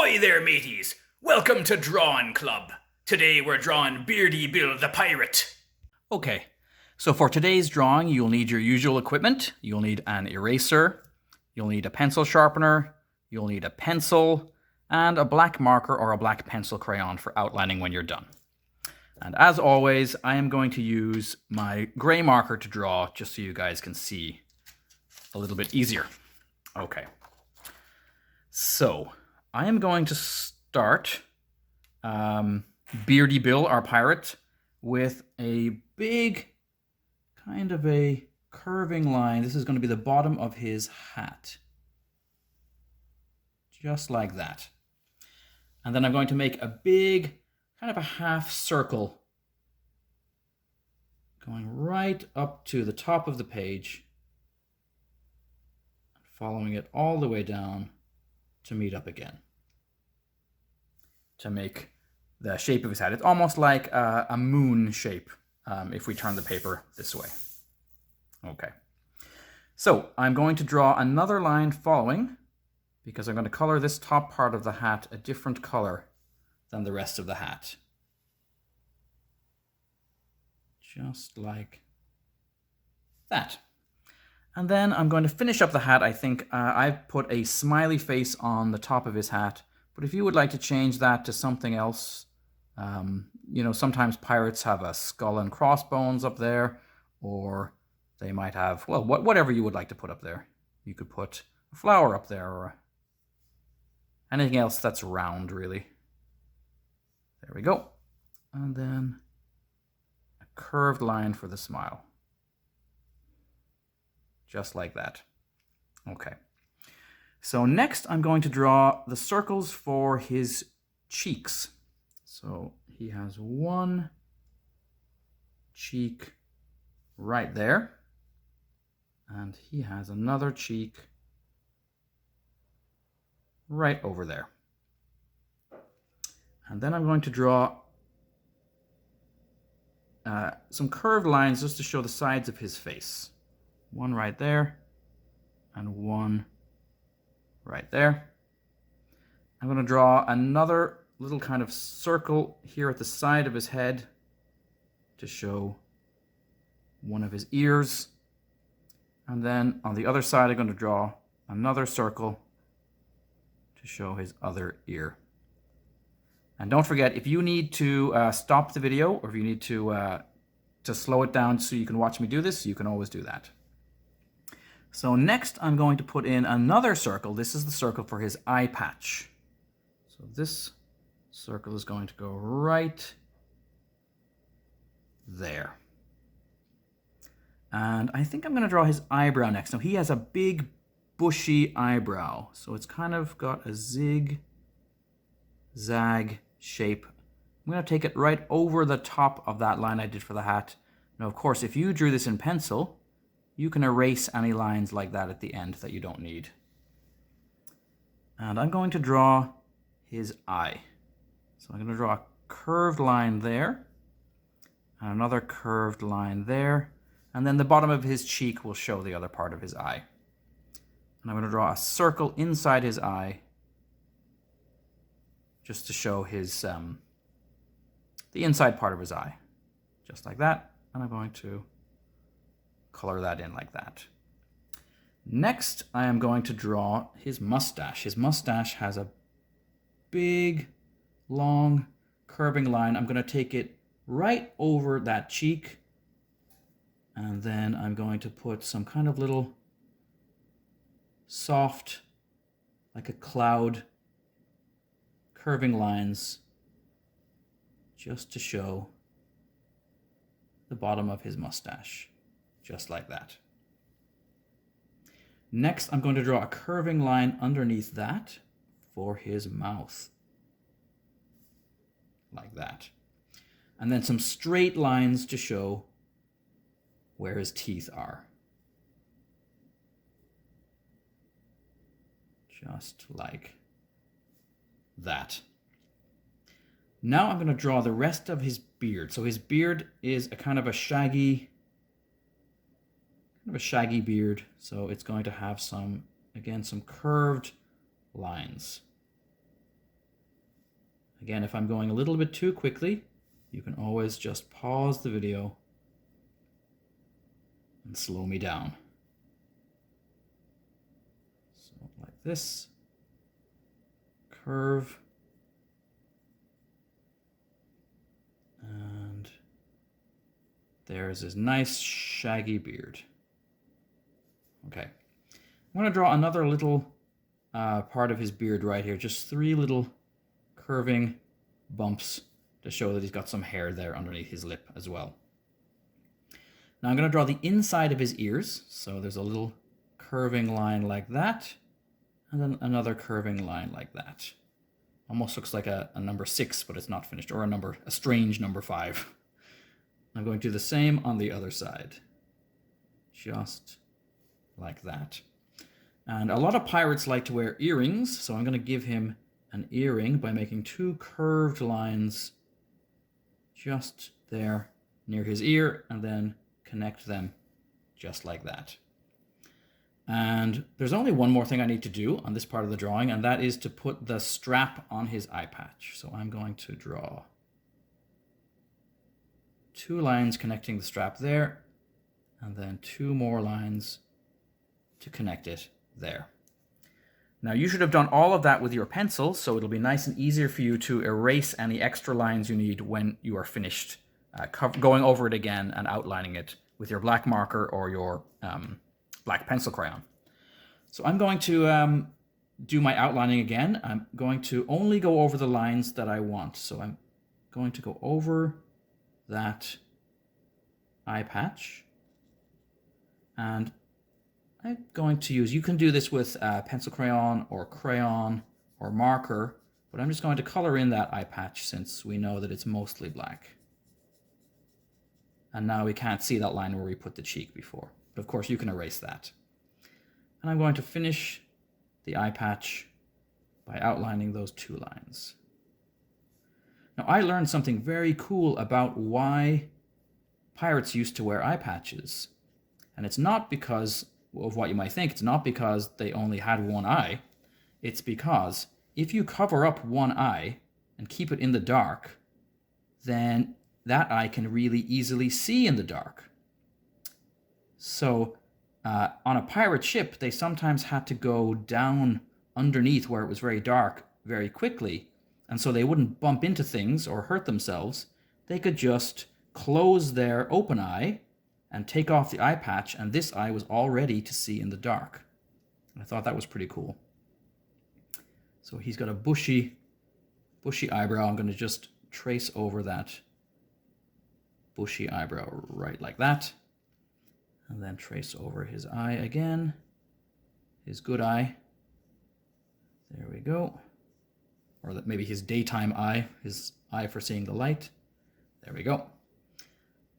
Hi there, mateys! Welcome to Drawing Club. Today we're drawing Beardy Bill the Pirate. Okay, so for today's drawing, you'll need your usual equipment. You'll need an eraser, you'll need a pencil sharpener, you'll need a pencil, and a black marker or a black pencil crayon for outlining when you're done. And as always, I am going to use my gray marker to draw just so you guys can see a little bit easier. Okay, so I am going to start Beardy Bill, our pirate, with a big kind of a curving line. This is going to be the bottom of his hat. Just like that. And then I'm going to make a big kind of a half circle going right up to the top of the page, following it all the way down to meet up again, to make the shape of his hat. It's almost like a moon shape if we turn the paper this way. Okay. So I'm going to draw another line following, because I'm going to color this top part of the hat a different color than the rest of the hat. Just like that. And then I'm going to finish up the hat. I think I've put a smiley face on the top of his hat, but if you would like to change that to something else, you know, sometimes pirates have a skull and crossbones up there, or they might have, well, whatever you would like to put up there. You could put a flower up there, or anything else that's round, really. There we go. And then a curved line for the smile. Just like that. Okay. So next I'm going to draw the circles for his cheeks. So he has one cheek right there, and he has another cheek right over there. And then I'm going to draw some curved lines just to show the sides of his face. One right there, and one right there. I'm going to draw another little kind of circle here at the side of his head to show one of his ears. And then on the other side, I'm going to draw another circle to show his other ear. And don't forget, if you need to stop the video, or if you need to slow it down so you can watch me do this, you can always do that. So next I'm going to put in another circle. This is the circle for his eye patch. So this circle is going to go right there. And I think I'm going to draw his eyebrow next. Now he has a big bushy eyebrow, so it's kind of got a zig-zag shape. I'm going to take it right over the top of that line I did for the hat. Now of course, if you drew this in pencil, you can erase any lines like that at the end that you don't need. And I'm going to draw his eye. So I'm going to draw a curved line there, and another curved line there, and then the bottom of his cheek will show the other part of his eye. And I'm going to draw a circle inside his eye just to show his the inside part of his eye. Just like that. And I'm going to color that in like that. Next, I am going to draw his mustache. His mustache has a big, long, curving line. I'm going to take it right over that cheek, and then I'm going to put some kind of little soft, like a cloud, curving lines just to show the bottom of his mustache. Just like that. Next, I'm going to draw a curving line underneath that for his mouth. Like that. And then some straight lines to show where his teeth are. Just like that. Now I'm going to draw the rest of his beard. So his beard is a kind of a shaggy beard, so it's going to have some, again, some curved lines. Again, if I'm going a little bit too quickly, you can always just pause the video and slow me down. So like this, curve, and there's his nice shaggy beard. Okay, I'm going to draw another little part of his beard right here, just 3 little curving bumps to show that he's got some hair there underneath his lip as well. Now I'm going to draw the inside of his ears, so there's a little curving line like that, and then another curving line like that. Almost looks like a number 6, but it's not finished, or a strange number 5. I'm going to do the same on the other side, just like that. And a lot of pirates like to wear earrings, so I'm going to give him an earring by making 2 curved lines just there near his ear, and then connect them just like that. And there's only one more thing I need to do on this part of the drawing, and that is to put the strap on his eye patch. So I'm going to draw 2 lines connecting the strap there, and then 2 more lines to connect it there. Now you should have done all of that with your pencil, so it'll be nice and easier for you to erase any extra lines you need when you are finished going over it again and outlining it with your black marker or your black pencil crayon. So I'm going to do my outlining again. I'm going to only go over the lines that I want. So I'm going to go over that eye patch, and I'm going to use, you can do this with pencil crayon or marker, but I'm just going to color in that eye patch since we know that it's mostly black. And now we can't see that line where we put the cheek before. But of course you can erase that. And I'm going to finish the eye patch by outlining those 2 lines. Now I learned something very cool about why pirates used to wear eye patches. And it's not because of what you might think. It's not because they only had one eye. It's because if you cover up one eye and keep it in the dark, then that eye can really easily see in the dark. So on a pirate ship, they sometimes had to go down underneath where it was very dark very quickly. And so they wouldn't bump into things or hurt themselves. They could just close their open eye and take off the eye patch, and this eye was all ready to see in the dark. I thought that was pretty cool. So he's got a bushy eyebrow. I'm going to just trace over that bushy eyebrow right like that. And then trace over his eye again. His good eye. There we go. Or maybe his daytime eye, his eye for seeing the light. There we go.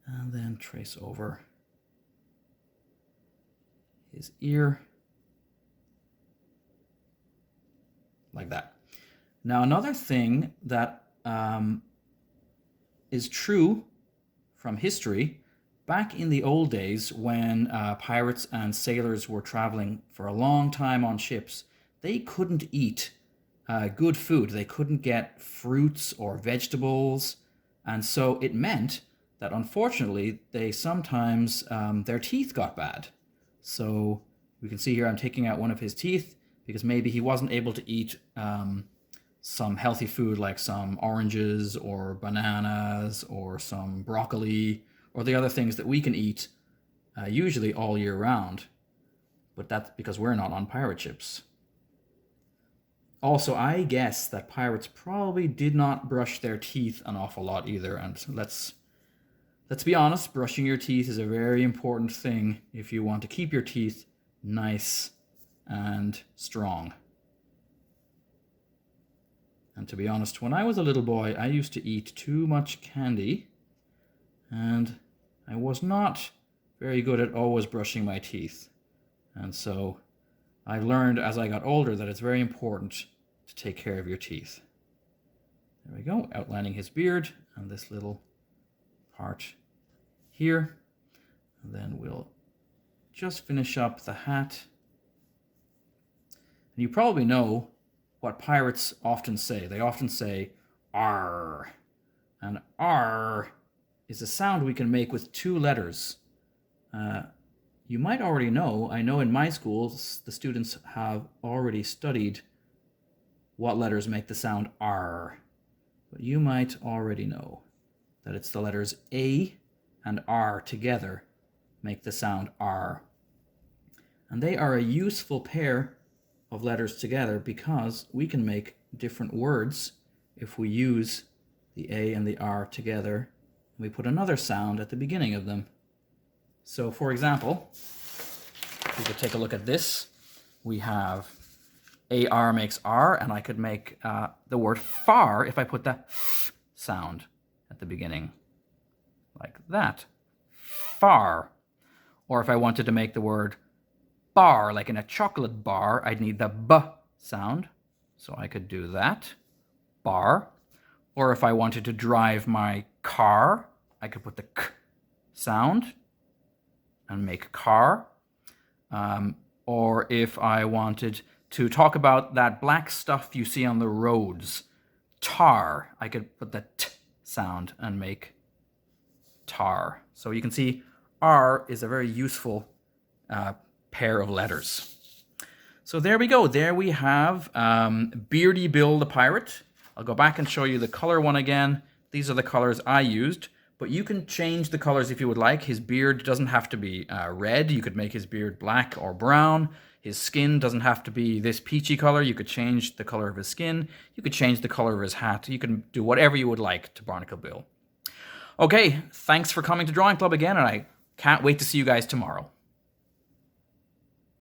And then trace over his ear. Like that. Now another thing that is true from history, back in the old days when pirates and sailors were traveling for a long time on ships, they couldn't eat good food. They couldn't get fruits or vegetables, and so it meant that unfortunately they sometimes their teeth got bad. So we can see here I'm taking out one of his teeth because maybe he wasn't able to eat some healthy food like some oranges or bananas or some broccoli or the other things that we can eat usually all year round. But that's because we're not on pirate ships. Also, I guess that pirates probably did not brush their teeth an awful lot either. And let's be honest, brushing your teeth is a very important thing if you want to keep your teeth nice and strong. And to be honest, when I was a little boy, I used to eat too much candy, and I was not very good at always brushing my teeth. And so I learned as I got older that it's very important to take care of your teeth. There we go, outlining his beard and this little part here. And then we'll just finish up the hat. And you probably know what pirates often say. They often say, R. And R is a sound we can make with 2 letters. You might already know, I know in my schools, the students have already studied what letters make the sound R. But you might already know that it's the letters A and R together make the sound R. And they are a useful pair of letters together because we can make different words if we use the A and the R together. And we put another sound at the beginning of them. So for example, we could take a look at this. We have AR makes R, and I could make the word far if I put the f sound at the beginning, like that. Far. Or if I wanted to make the word bar, like in a chocolate bar, I'd need the B sound. So I could do that, bar. Or if I wanted to drive my car, I could put the K sound and make car. Or if I wanted to talk about that black stuff you see on the roads, tar, I could put the T sound and make tar. So you can see R is a very useful pair of letters. So there we go. There we have Beardy Bill the Pirate. I'll go back and show you the color one again. These are the colors I used, but you can change the colors if you would like. His beard doesn't have to be red. You could make his beard black or brown. His skin doesn't have to be this peachy color. You could change the color of his skin. You could change the color of his hat. You can do whatever you would like to Barnacle Bill. Okay, thanks for coming to Drawing Club again, and I can't wait to see you guys tomorrow.